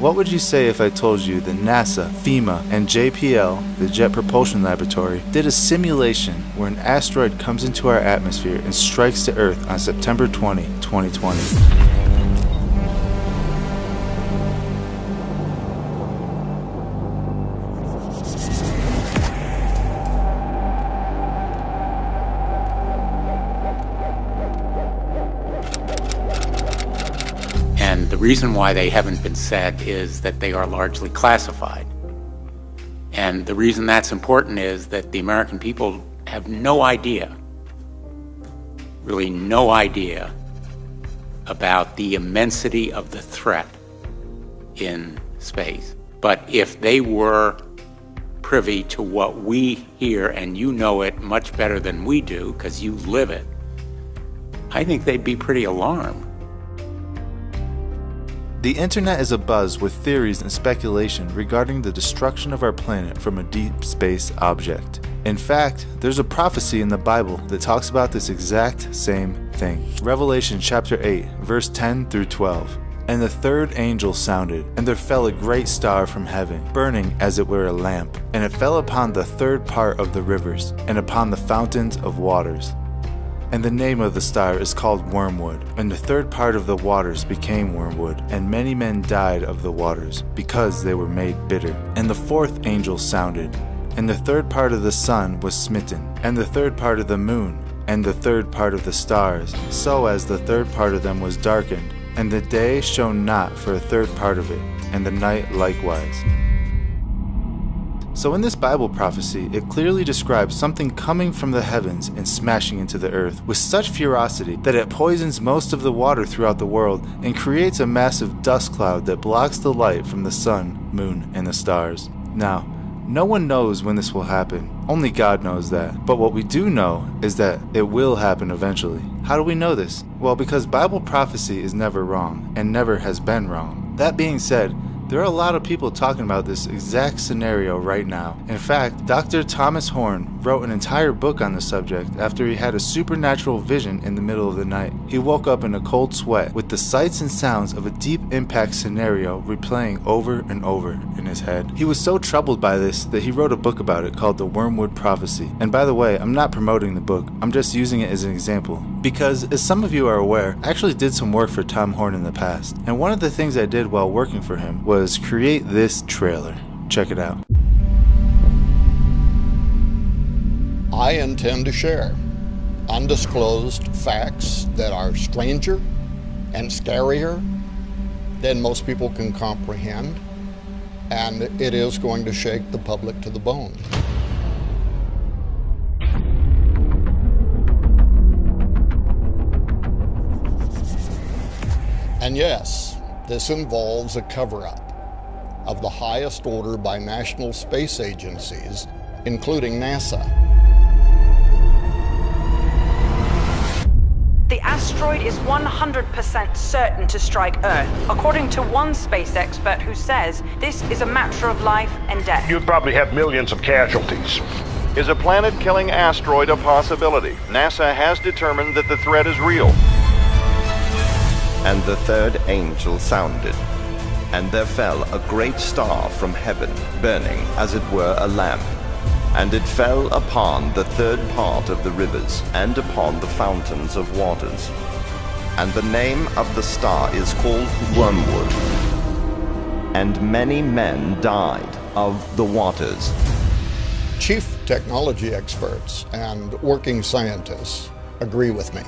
what would you say if I told you that NASA, FEMA, and JPL, the Jet Propulsion Laboratory, did a simulation where an asteroid comes into our atmosphere and strikes the Earth on September 20, 2020? And the reason why they haven't been said is that they are largely classified. And the reason that's important is that the American people have no idea, really no idea, about the immensity of the threat in space. But if they were privy to what we hear, and you know it much better than we do because you live it, I think they'd be pretty alarmed. The internet is abuzz with theories and speculation regarding the destruction of our planet from a deep space object. In fact, there's a prophecy in the Bible that talks about this exact same thing. Revelation chapter 8, verse 10 through 12. And the third angel sounded, and there fell a great star from heaven, burning as it were a lamp. And it fell upon the third part of the rivers, and upon the fountains of waters. And the name of the star is called Wormwood. And the third part of the waters became wormwood, and many men died of the waters, because they were made bitter. And the fourth angel sounded, and the third part of the sun was smitten, and the third part of the moon, and the third part of the stars, so as the third part of them was darkened. And the day shone not for a third part of it, and the night likewise. So in this Bible prophecy, it clearly describes something coming from the heavens and smashing into the earth with such ferocity that it poisons most of the water throughout the world and creates a massive dust cloud that blocks the light from the sun, moon, and the stars. Now, no one knows when this will happen. Only God knows that. But what we do know is that it will happen eventually. How do we know this? Well, because Bible prophecy is never wrong and never has been wrong. That being said, there are a lot of people talking about this exact scenario right now. In fact, Dr. Thomas Horn wrote an entire book on the subject after he had a supernatural vision in the middle of the night. He woke up in a cold sweat with the sights and sounds of a deep impact scenario replaying over and over in his head. He was so troubled by this that he wrote a book about it called The Wormwood Prophecy. And by the way, I'm not promoting the book, I'm just using it as an example. Because, as some of you are aware, I actually did some work for Tom Horn in the past. And one of the things I did while working for him was create this trailer. Check it out. I intend to share undisclosed facts that are stranger and scarier than most people can comprehend, and it is going to shake the public to the bone. And yes, this involves a cover-up of the highest order by national space agencies, including NASA. The asteroid is 100% certain to strike Earth, according to one space expert who says this is a matter of life and death. You'd probably have millions of casualties. Is a planet-killing asteroid a possibility? NASA has determined that the threat is real. And the third angel sounded, and there fell a great star from heaven, burning as it were a lamp. And it fell upon the third part of the rivers, and upon the fountains of waters. And the name of the star is called Wormwood. And many men died of the waters. Chief technology experts and working scientists agree with me.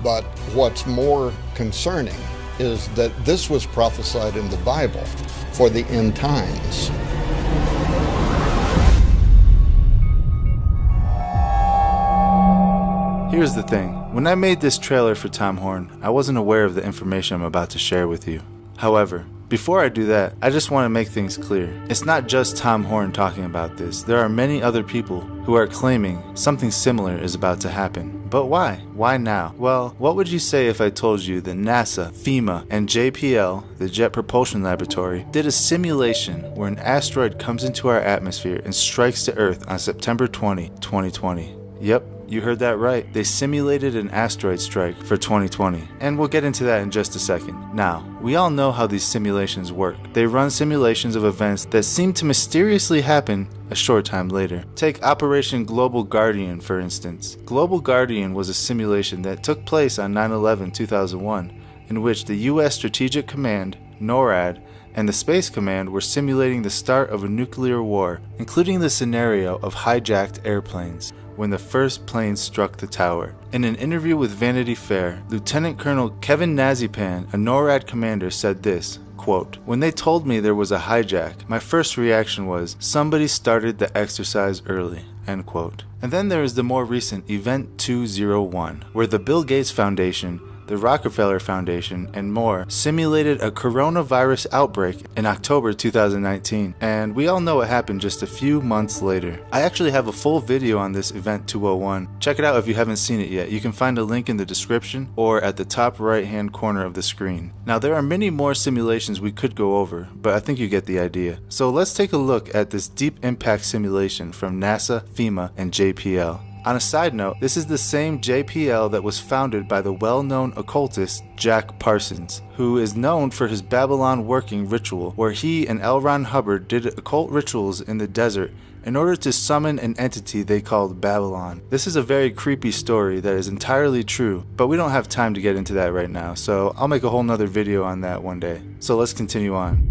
But what's more concerning is that this was prophesied in the Bible for the end times. Here's the thing. When I made this trailer for Tom Horn, I wasn't aware of the information I'm about to share with you. However, before I do that, I just want to make things clear. It's not just Tom Horn talking about this. There are many other people who are claiming something similar is about to happen. But why? Why now? Well, what would you say if I told you that NASA, FEMA, and JPL, the Jet Propulsion Laboratory, did a simulation where an asteroid comes into our atmosphere and strikes the Earth on September 20, 2020? Yep, You heard that right. They simulated an asteroid strike for 2020. And we'll get into that in just a second. Now, we all know how these simulations work. They run simulations of events that seem to mysteriously happen a short time later. Take Operation Global Guardian, for instance. Global Guardian was a simulation that took place on 9/11/2001, in which the U.S. Strategic Command, NORAD, and the Space Command were simulating the start of a nuclear war, including the scenario of hijacked airplanes when the first plane struck the tower. In an interview with Vanity Fair, Lieutenant Colonel Kevin Nazipan, a NORAD commander, said this, quote, "When they told me there was a hijack, my first reaction was, somebody started the exercise early," end quote. And then there is the more recent Event 201, where the Bill Gates Foundation, the Rockefeller Foundation, and more simulated a coronavirus outbreak in October 2019, and we all know what happened just a few months later. I actually have a full video on this Event 201. Check it out if you haven't seen it yet. You can find a link in the description or at the top right hand corner of the screen. Now, there are many more simulations we could go over, but I think you get the idea. So let's take a look at this deep impact simulation from NASA, FEMA, and JPL. On a side note, this is the same JPL that was founded by the well-known occultist Jack Parsons, who is known for his Babylon working ritual, where he and L. Ron Hubbard did occult rituals in the desert in order to summon an entity they called Babylon. This is a very creepy story that is entirely true, but we don't have time to get into that right now, so I'll make a whole nother video on that one day. So let's continue on.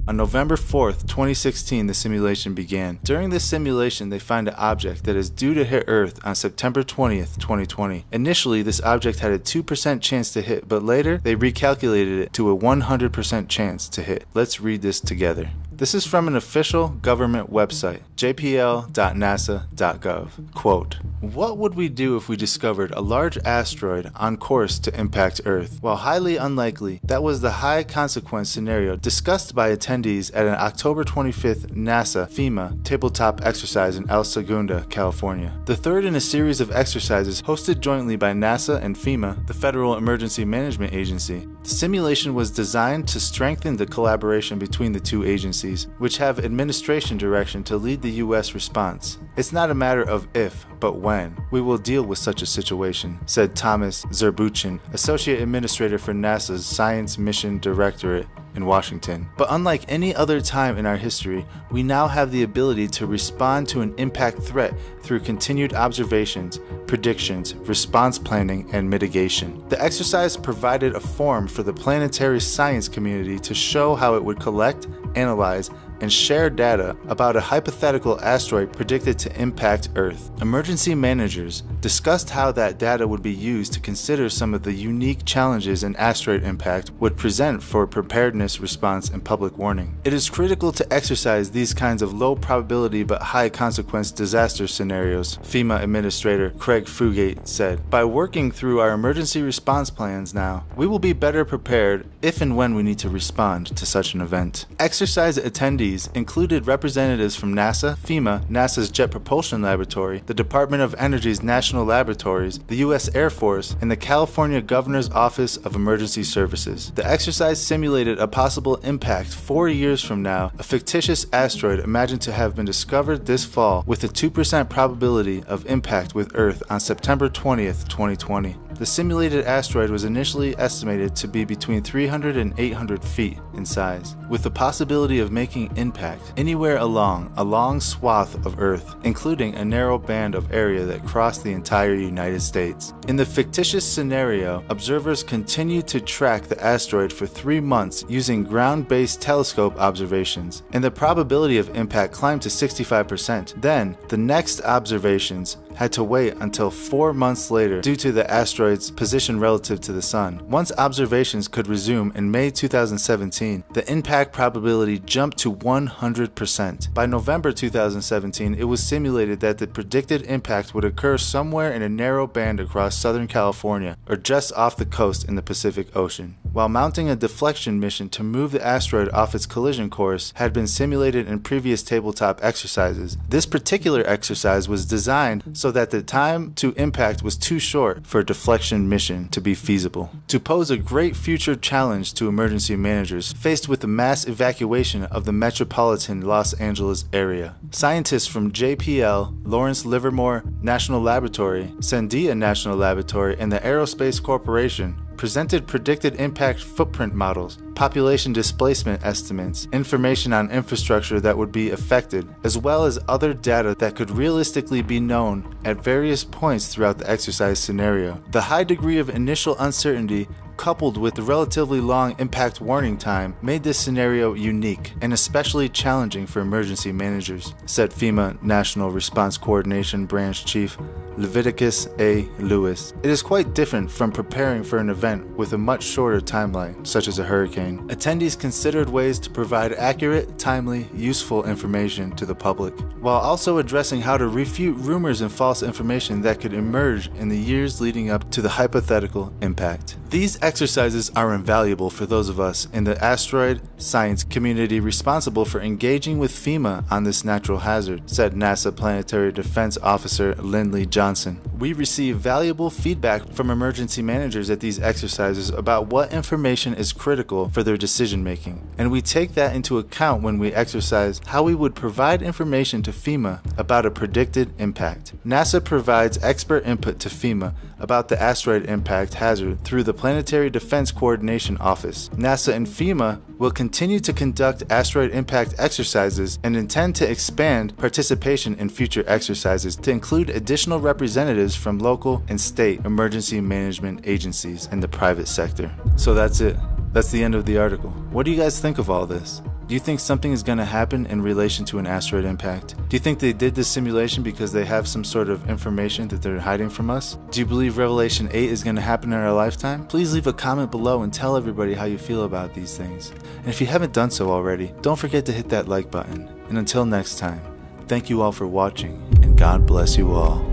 On November 4th, 2016, the simulation began. During this simulation, they find an object that is due to hit Earth on September 20th, 2020. Initially, this object had a 2% chance to hit, but later, they recalculated it to a 100% chance to hit. Let's read this together. This is from an official government website, jpl.nasa.gov. Quote, "What would we do if we discovered a large asteroid on course to impact Earth? While highly unlikely, that was the high consequence scenario discussed by attendees at an October 25th NASA FEMA tabletop exercise in El Segundo, California. The third in a series of exercises hosted jointly by NASA and FEMA, the Federal Emergency Management Agency. The simulation was designed to strengthen the collaboration between the two agencies, which have administration direction to lead the U.S. response. It's not a matter of if, but when we will deal with such a situation," said Thomas Zerbuchin, Associate Administrator for NASA's Science Mission Directorate in Washington. But unlike any other time in our history, we now have the ability to respond to an impact threat through continued observations, predictions, response planning, and mitigation. The exercise provided a forum for the planetary science community to show how it would collect, analyze, and share data about a hypothetical asteroid predicted to impact Earth. Emergency managers discussed how that data would be used to consider some of the unique challenges an asteroid impact would present for preparedness, response, and public warning. It is critical to exercise these kinds of low probability but high consequence disaster scenarios, FEMA Administrator Craig Fugate said. By working through our emergency response plans now, we will be better prepared if and when we need to respond to such an event. Exercise attendees included representatives from NASA, FEMA, NASA's Jet Propulsion Laboratory, the Department of Energy's National Laboratories, the U.S. Air Force, and the California Governor's Office of Emergency Services. The exercise simulated a possible impact 4 years from now, a fictitious asteroid imagined to have been discovered this fall with a 2% probability of impact with Earth on September 20th, 2020. The simulated asteroid was initially estimated to be between 300 and 800 feet in size, with the possibility of making impact anywhere along a long swath of Earth, including a narrow band of area that crossed the entire United States. In the fictitious scenario, observers continued to track the asteroid for 3 months using ground-based telescope observations, and the probability of impact climbed to 65%. Then, the next observations had to wait until 4 months later due to the asteroid's position relative to the Sun. Once observations could resume in May 2017, the impact probability jumped to 100%. By November 2017, it was simulated that the predicted impact would occur somewhere in a narrow band across Southern California, or just off the coast in the Pacific Ocean. While mounting a deflection mission to move the asteroid off its collision course had been simulated in previous tabletop exercises, this particular exercise was designed so that the time to impact was too short for a deflection mission to be feasible. To pose a great future challenge to emergency managers faced with the mass evacuation of the metropolitan Los Angeles area, scientists from JPL, Lawrence Livermore National Laboratory, Sandia National Laboratory, and the Aerospace Corporation presented predicted impact footprint models, population displacement estimates, information on infrastructure that would be affected, as well as other data that could realistically be known at various points throughout the exercise scenario. The high degree of initial uncertainty coupled with the relatively long impact warning time made this scenario unique and especially challenging for emergency managers, said FEMA National Response Coordination Branch Chief Leviticus A. Lewis. It is quite different from preparing for an event with a much shorter timeline, such as a hurricane. Attendees considered ways to provide accurate, timely, useful information to the public, while also addressing how to refute rumors and false information that could emerge in the years leading up to the hypothetical impact. These exercises are invaluable for those of us in the asteroid science community responsible for engaging with FEMA on this natural hazard, said NASA Planetary Defense Officer Lindley Johnson. We receive valuable feedback from emergency managers at these exercises about what information is critical for their decision making, and we take that into account when we exercise how we would provide information to FEMA about a predicted impact. NASA provides expert input to FEMA about the asteroid impact hazard through the Planetary Defense Coordination Office. NASA and FEMA will continue to conduct asteroid impact exercises and intend to expand participation in future exercises to include additional representatives from local and state emergency management agencies and the private sector. So that's it. That's the end of the article. What do you guys think of all this? Do you think something is going to happen in relation to an asteroid impact? Do you think they did this simulation because they have some sort of information that they're hiding from us? Do you believe Revelation 8 is going to happen in our lifetime? Please leave a comment below and tell everybody how you feel about these things. And if you haven't done so already, don't forget to hit that like button. And until next time, thank you all for watching, and God bless you all.